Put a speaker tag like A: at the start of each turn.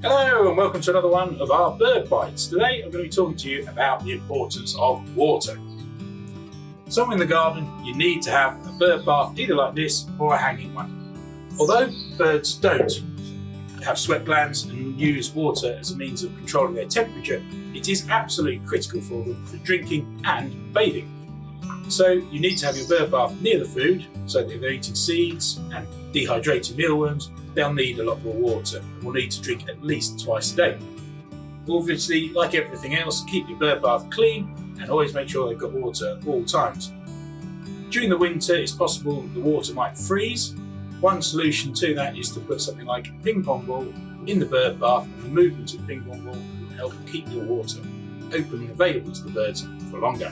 A: Hello and welcome to another one of our Bird Bites. Today I'm going to be talking to you about the importance of water. Somewhere in the garden you need to have a bird bath either like this or a hanging one. Although birds don't have sweat glands and use water as a means of controlling their temperature, it is absolutely critical for them for drinking and bathing. So you need to have your bird bath near the food so that if they're eating seeds and dehydrated mealworms, they'll need a lot more water and will need to drink at least twice a day. Obviously, like everything else, keep your bird bath clean and always make sure they've got water at all times. During the winter, it's possible the water might freeze. One solution to that is to put something like a ping pong ball in the bird bath, and the movement of the ping pong ball will help keep your water open and available to the birds for longer.